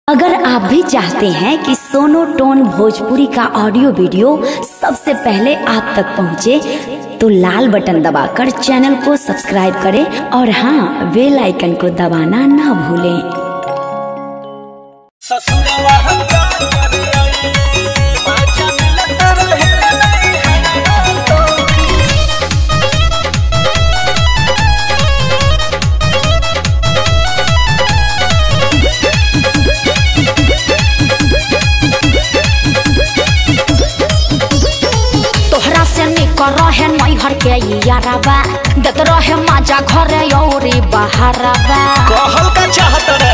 अगर आप भी चाहते हैं कि सोनो टोन भोजपुरी का ऑडियो वीडियो सबसे पहले आप तक पहुंचे, तो लाल बटन दबाकर चैनल को सब्सक्राइब करें और हाँ, बेल आइकन को दबाना ना भूलें। रहे नैहर के याराबा देत रहे माजा घरे औरी बहाराबा कहल का चाहत रे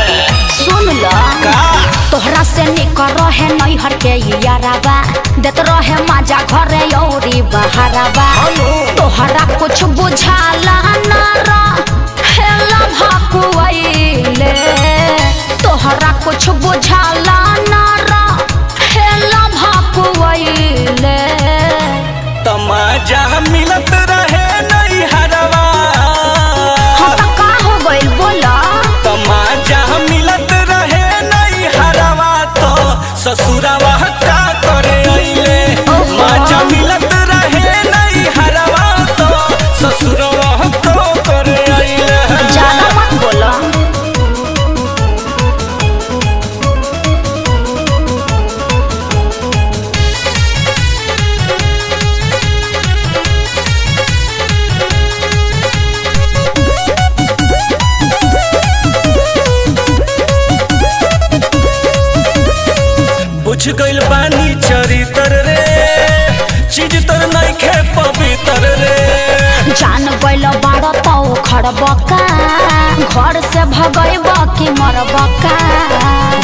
सुन ल का तोहरा से निकर रहे नैहर के याराबा देत रहे माजा घरे औरी बहाराबा तोहरा कुछ बुझाला ना हेला भाकुइले तोहरा कुछ बुझाला ना हेला भाकुइले तमाजा मिलत रहे नैहरवा। हाँ तो का हो गइल बोला? तमाजा मिलत रहे नैहरवा तो ससुरवा का करे अइले। माजा मिलत रहे नैहरवा तो ससुरवा को करे अइले। ज्यादा मत बोला। बुझ गइल बानी चरितर रे चीज तो नइखे पवित्र रे। जान गइल बाड़ तो खड़बका घर से भगइबा कि मरबका।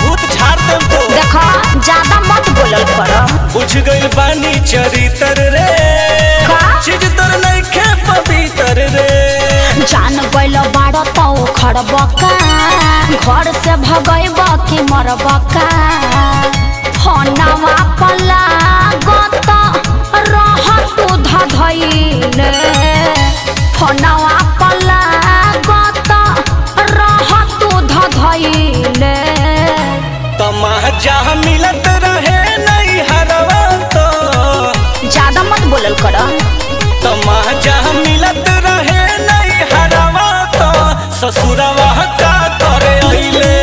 भूत झाड़ देम तो देखा ज्यादा मत बोलल कर। बुझ गइल बानी चरितर रे चीज तो नइखे पवित्र रे। जान गइल बाड़ तो खड़बका घर से भगइबा कि मरबका। हनवा पला गत रह तू धधइले हनवा पला गत रह तू धधइले। तमाजा मिलत रहे नैहरवा तो ज्यादा मत बोलल कर। तमाजा मिलत रहे नैहरवा तो ससुरवा का करे अइले।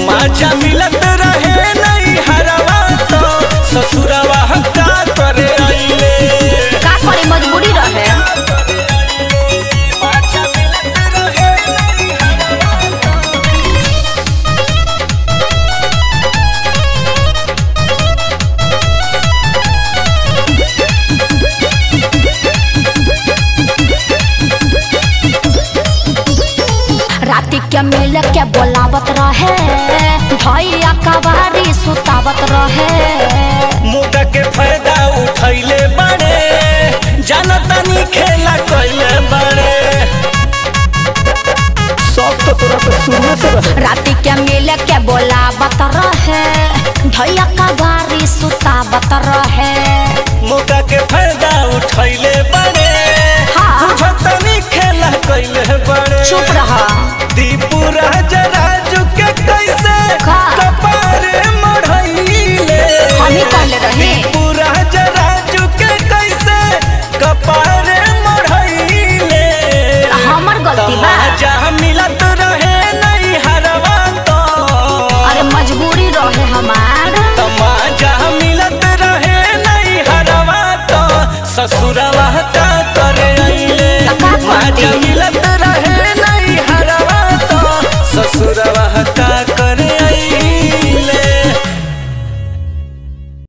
माजा मिलत रहे नैहरवा तो ससुरवा का करे अइले। का करे मजबूरी रहे। माजा मिलत रहे राति के मिल के बोलावत रहे भैया कबारी सुतावत रहे। मुदा के फायदा उठैले बाड़े जानतानी खेला कइले बाड़े। सब तो तोरा पे सुनने से रहे। राति के मिल के बोलावत रहे भैया कबारी सुतावत रहे। मुदा के फायदा उठैले बाड़े हाँ। बुझतानी खेला कइले बाड़े। चुप रहा। दीपू राजू के कैसे का? कपारे मढ़ैले। हम ही कहले रहे। दीपू राजू के कैसे कपारे मढ़ैले। हमर गलती बा। तमाजा मिलत रहे नैहरवा तो अरे मजबूरी रहे हमार। तमाजा मिलत रहे नैहरवा तो ससुरवा